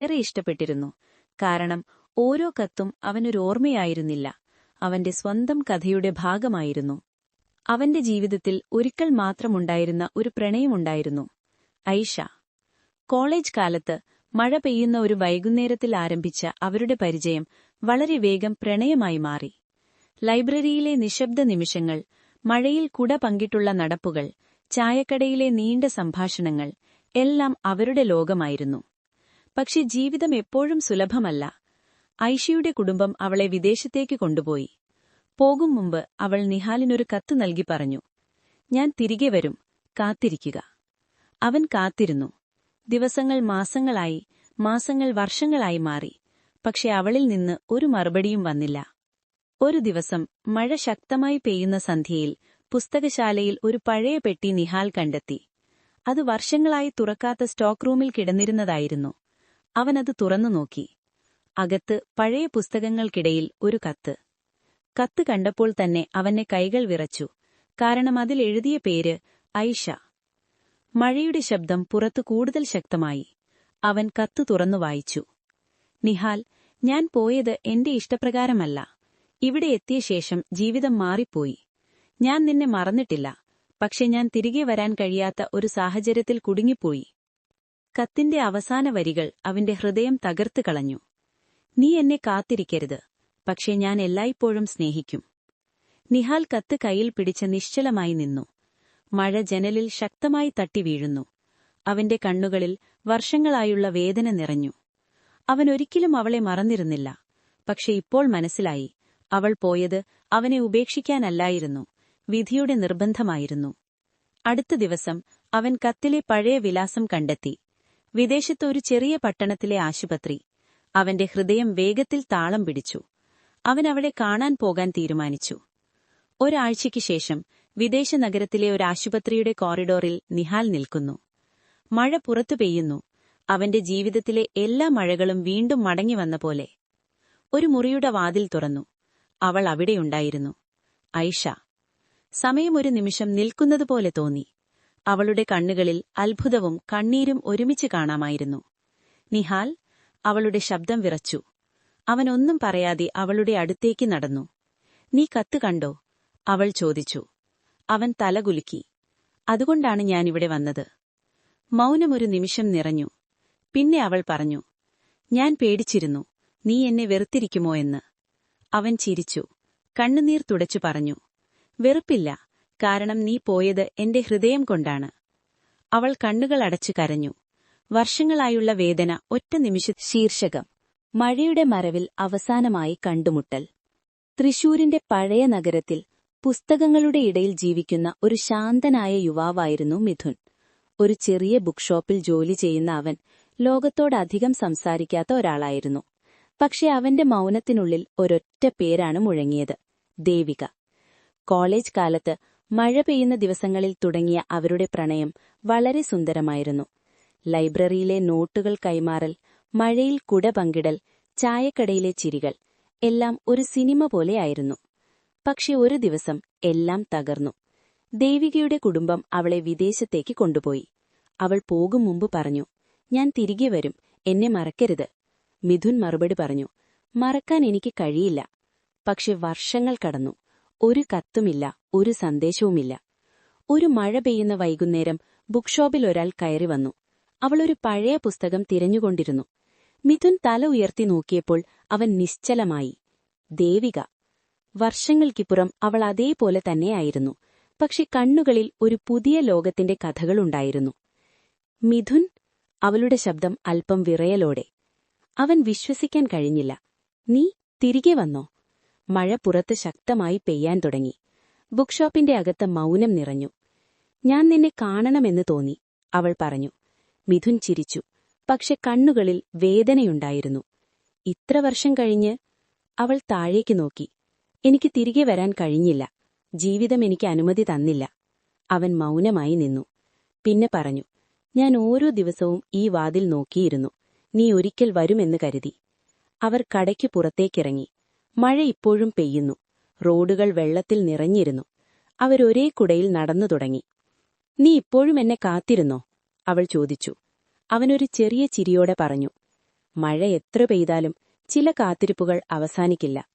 ഏറെ ഇഷ്ടപ്പെട്ടിരുന്നു. കാരണം ഓരോ കത്തും അവനൊരു ഓർമ്മയായിരുന്നില്ല, അവന്റെ സ്വന്തം കഥയുടെ ഭാഗമായിരുന്നു. അവന്റെ ജീവിതത്തിൽ ഒരിക്കൽ മാത്രമുണ്ടായിരുന്ന ഒരു പ്രണയമുണ്ടായിരുന്നു, ഐഷ. കോളേജ് കാലത്ത് മഴ പെയ്യുന്ന ഒരു വൈകുന്നേരത്തിൽ ആരംഭിച്ച അവരുടെ പരിചയം വളരെ വേഗം പ്രണയമായി മാറി. ലൈബ്രറിയിലെ നിശബ്ദ നിമിഷങ്ങൾ, മഴയിൽ കുട പങ്കിട്ടുള്ള നടപ്പുകൾ, ചായക്കടയിലെ നീണ്ട സംഭാഷണങ്ങൾ എല്ലാം അവരുടെ ലോകമായിരുന്നു. പക്ഷെ ജീവിതം എപ്പോഴും സുലഭമല്ല. ഐഷയുടെ കുടുംബം അവളെ വിദേശത്തേക്ക് കൊണ്ടുപോയി. പോകും മുമ്പ് അവൾ നിഹാലിനൊരു കത്ത് നൽകി പറഞ്ഞു, "ഞാൻ തിരികെ വരും, കാത്തിരിക്കുക." അവൻ കാത്തിരുന്നു. ദിവസങ്ങൾ മാസങ്ങളായി, മാസങ്ങൾ വർഷങ്ങളായി മാറി. പക്ഷെ അവളിൽ നിന്ന് ഒരു മറുപടിയും വന്നില്ല. ഒരു ദിവസം മഴ ശക്തമായി പെയ്യുന്ന സന്ധ്യയിൽ പുസ്തകശാലയിൽ ഒരു പഴയ പെട്ടി നിഹാൽ കണ്ടെത്തി. അത് വർഷങ്ങളായി തുറക്കാത്ത സ്റ്റോക്ക് റൂമിൽ കിടന്നിരുന്നതായിരുന്നു. അവനത് തുറന്നു നോക്കി. അകത്ത് പഴയ പുസ്തകങ്ങൾക്കിടയിൽ ഒരു കത്ത്. കത്ത് കണ്ടപ്പോൾ തന്നെ അവന്റെ കൈകൾ വിറച്ചു. കാരണം അതിൽ എഴുതിയ പേര് ഐഷ. മഴയുടെ ശബ്ദം പുറത്തു കൂടുതൽ ശക്തമായി. അവൻ കത്ത് തുറന്നു വായിച്ചു. "നിഹാൽ, ഞാൻ പോയത് എന്റെ ഇഷ്ടപ്രകാരമല്ല. ഇവിടെ എത്തിയ ശേഷം ജീവിതം മാറിപ്പോയി. ഞാൻ നിന്നെ മറന്നിട്ടില്ല. പക്ഷെ ഞാൻ തിരികെ വരാൻ കഴിയാത്ത ഒരു സാഹചര്യത്തിൽ കുടുങ്ങിപ്പോയി." കത്തിന്റെ അവസാന വരികൾ അവന്റെ ഹൃദയം തകർത്തു കളഞ്ഞു. "നീ എന്നെ കാത്തിരിക്കരുത്, പക്ഷെ ഞാൻ എല്ലായ്പ്പോഴും സ്നേഹിക്കും." നിഹാൽ കത്ത് കൈയിൽ പിടിച്ച് നിശ്ചലമായി നിന്നു. മഴ ജനലിൽ ശക്തമായി തട്ടി വീഴുന്നു. അവന്റെ കണ്ണുകളിൽ വർഷങ്ങളായുള്ള വേദന നിറഞ്ഞു. അവൻ ഒരിക്കലും അവളെ മറന്നിരുന്നില്ല. പക്ഷെ ഇപ്പോൾ മനസ്സിലായി, അവൾ പോയത് അവനെ ഉപേക്ഷിക്കാനല്ലായിരുന്നു, വിധിയുടെ നിർബന്ധമായിരുന്നു. അടുത്ത ദിവസം അവൻ കത്തിലെ പഴയ വിലാസം കണ്ടെത്തി. വിദേശത്ത് ഒരു ചെറിയ പട്ടണത്തിലെ ആശുപത്രി. അവന്റെ ഹൃദയം വേഗത്തിൽ താളം പിടിച്ചു. അവൻ അവളെ കാണാൻ പോകാൻ തീരുമാനിച്ചു. ഒരാഴ്ചയ്ക്ക് ശേഷം വിദേശ നഗരത്തിലെ ഒരു ആശുപത്രിയുടെ കോറിഡോറിൽ നിഹാൽ നിൽക്കുന്നു. മഴ പുറത്തു പെയ്യുന്നു. അവന്റെ ജീവിതത്തിലെ എല്ലാ മഴകളും വീണ്ടും മടങ്ങിവന്ന പോലെ. ഒരു മുറിയുടെ വാതിൽ തുറന്നു. അവൾ അവിടെയുണ്ടായിരുന്നു, ഐഷ. സമയം ഒരു നിമിഷം നിൽക്കുന്നതുപോലെ തോന്നി. അവളുടെ കണ്ണുകളിൽ അത്ഭുതവും കണ്ണീരും ഒരുമിച്ച് കാണാമായിരുന്നു. "നിഹാൽ," അവളുടെ ശബ്ദം വിറച്ചു. അവനൊന്നും പറയാതെ അവളുടെ അടുത്തേക്ക് നടന്നു. "നീ കത്ത് കണ്ടോ?" അവൾ ചോദിച്ചു. അവൻ തലകുലുക്കി. "അതുകൊണ്ടാണ് ഞാനിവിടെ വന്നത്." മൗനമൊരു നിമിഷം നിറഞ്ഞു. പിന്നെ അവൾ പറഞ്ഞു, "ഞാൻ പേടിച്ചിരുന്നു, നീ എന്നെ വെറുത്തിരിക്കുമോ എന്ന്." അവൻ ചിരിച്ചു. കണ്ണുനീർ തുടച്ചു പറഞ്ഞു, "വെറുപ്പില്ല, കാരണം നീ പോയത് എന്റെ ഹൃദയം കൊണ്ടാണ്." അവൾ കണ്ണുകൾ അടച്ചു കരഞ്ഞു. വർഷങ്ങളായുള്ള വേദന ഒറ്റ നിമിഷ. ശീർഷകം: മഴയുടെ മറവിൽ അവസാനമായി കണ്ടുമുട്ടൽ. തൃശൂരിന്റെ പഴയ നഗരത്തിൽ പുസ്തകങ്ങളുടെ ഇടയിൽ ജീവിക്കുന്ന ഒരു ശാന്തനായ യുവാവായിരുന്നു മിഥുൻ. ഒരു ചെറിയ ബുക്ക് ഷോപ്പിൽ ജോലി ചെയ്യുന്ന അവൻ ലോകത്തോടധികം സംസാരിക്കാത്ത ഒരാളായിരുന്നു. പക്ഷെ അവന്റെ മൗനത്തിനുള്ളിൽ ഒരൊറ്റ പേരാണ് മുഴങ്ങിയത്: ദേവിക. കോളേജ് കാലത്ത് മഴ പെയ്യുന്ന ദിവസങ്ങളിൽ തുടങ്ങിയ അവരുടെ പ്രണയം വളരെ സുന്ദരമായിരുന്നു. ലൈബ്രറിയിലെ നോട്ടുകൾ കൈമാറൽ, മഴയിൽ കുട പങ്കിടൽ, ചായക്കടയിലെ ചിരികൾ എല്ലാം ഒരു സിനിമ പോലെയായിരുന്നു. പക്ഷെ ഒരു ദിവസം എല്ലാം തകർന്നു. ദേവികയുടെ കുടുംബം അവളെ വിദേശത്തേക്ക് കൊണ്ടുപോയി. അവൾ പോകും മുമ്പ് പറഞ്ഞു, "ഞാൻ തിരികെ വരും, എന്നെ മറക്കരുത്." മിഥുൻ മറുപടി പറഞ്ഞു, "മറക്കാൻ എനിക്ക് കഴിയില്ല." പക്ഷെ വർഷങ്ങൾ കടന്നു. ഒരു കത്തുമില്ല, ഒരു സന്ദേശവുമില്ല. ഒരു മഴ പെയ്യുന്ന വൈകുന്നേരം ബുക്ക് ഷോപ്പിൽ ഒരാൾ കയറി വന്നു. അവളൊരു പഴയ പുസ്തകം തിരഞ്ഞുകൊണ്ടിരുന്നു. മിഥുൻ തല ഉയർത്തി നോക്കിയപ്പോൾ അവൻ നിശ്ചലമായി. ദേവിക. വർഷങ്ങൾക്കിപ്പുറം അവൾ അതേപോലെ തന്നെയായിരുന്നു. പക്ഷെ കണ്ണുകളിൽ ഒരു പുതിയ ലോകത്തിന്റെ കഥകളുണ്ടായിരുന്നു. "മിഥുൻ?" അവളുടെ ശബ്ദം അല്പം വിറയലോടെ. അവൻ വിശ്വസിക്കാൻ കഴിഞ്ഞില്ല. "നീ തിരികെ വന്നോ?" മഴ പുറത്ത് ശക്തമായി പെയ്യാൻ തുടങ്ങി. ബുക്ക് ഷോപ്പിന്റെ അകത്ത് മൗനം നിറഞ്ഞു. "ഞാൻ നിന്നെ കാണണമെന്ന് തോന്നി," അവൾ പറഞ്ഞു. മിഥുൻ ചിരിച്ചു. പക്ഷെ കണ്ണുകളിൽ വേദനയുണ്ടായിരുന്നു. "ഇത്ര വർഷം കഴിഞ്ഞ്?" അവൾ താഴേക്ക് നോക്കി. "എനിക്ക് തിരികെ വരാൻ കഴിഞ്ഞില്ല. ജീവിതം എനിക്ക് അനുമതി തന്നില്ല." അവൻ മൗനമായി നിന്നു. പിന്നെ പറഞ്ഞു, "ഞാൻ ഓരോ ദിവസവും ഈ വാതിൽ നോക്കിയിരുന്നു, നീ ഒരിക്കൽ വരുമെന്ന് കരുതി." അവർ കടയ്ക്ക് പുറത്തേക്കിറങ്ങി. മഴ ഇപ്പോഴും പെയ്യുന്നു. റോഡുകൾ വെള്ളത്തിൽ നിറഞ്ഞിരുന്നു. അവരൊരേ കുടയിൽ നടന്നു തുടങ്ങി. "നീ ഇപ്പോഴും എന്നെ കാത്തിരുന്നോ?" അവൾ ചോദിച്ചു. അവനൊരു ചെറിയ ചിരിയോടെ പറഞ്ഞു, മഴ എത്ര പെയ്താലും ചില കാത്തിരിപ്പുകൾ അവസാനിക്കില്ല.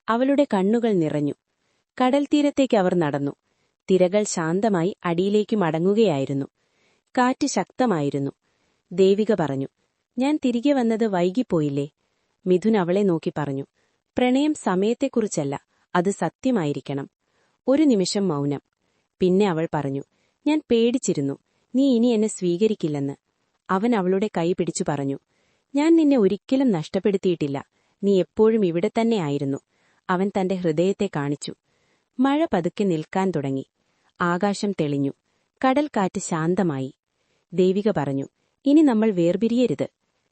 അവളുടെ കണ്ണുകൾ നിറഞ്ഞു. കടൽത്തീരത്തേക്ക് അവർ നടന്നു. തിരകൾ ശാന്തമായി അടിയിലേക്ക് മടങ്ങുകയായിരുന്നു. കാറ്റ് ശക്തമായിരുന്നു. ദേവിക പറഞ്ഞു, "ഞാൻ തിരികെ വന്നത് വൈകിപ്പോയില്ലേ?" മിഥുൻ അവളെ നോക്കി പറഞ്ഞു, "പ്രണയം സമയത്തെക്കുറിച്ചല്ല, അത് സത്യമായിരിക്കണം." ഒരു നിമിഷം മൗനം. പിന്നെ അവൾ പറഞ്ഞു, "ഞാൻ പേടിച്ചിരുന്നു, നീ ഇനി എന്നെ സ്വീകരിക്കില്ലെന്ന്." അവൻ അവളുടെ കൈ പിടിച്ചു പറഞ്ഞു, "ഞാൻ നിന്നെ ഒരിക്കലും നഷ്ടപ്പെടുത്തിയിട്ടില്ല, നീ എപ്പോഴും ഇവിടെ തന്നെയായിരുന്നു." അവൻ തന്റെ ഹൃദയത്തെ കാണിച്ചു. മഴ പതുക്കെ നിൽക്കാൻ തുടങ്ങി. ആകാശം തെളിഞ്ഞു. കടൽക്കാറ്റ് ശാന്തമായി. ദേവിക പറഞ്ഞു, "ഇനി നമ്മൾ വേർപിരിയരുത്."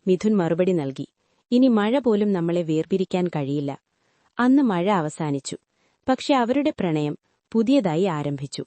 മിഥുൻ മറുപടി നൽകി, "ഇനി മഴ പോലും നമ്മളെ വേർപിരിക്കാൻ കഴിയില്ല." അന്ന് മഴ അവസാനിച്ചു. പക്ഷെ അവരുടെ പ്രണയം പുതിയതായി ആരംഭിച്ചു.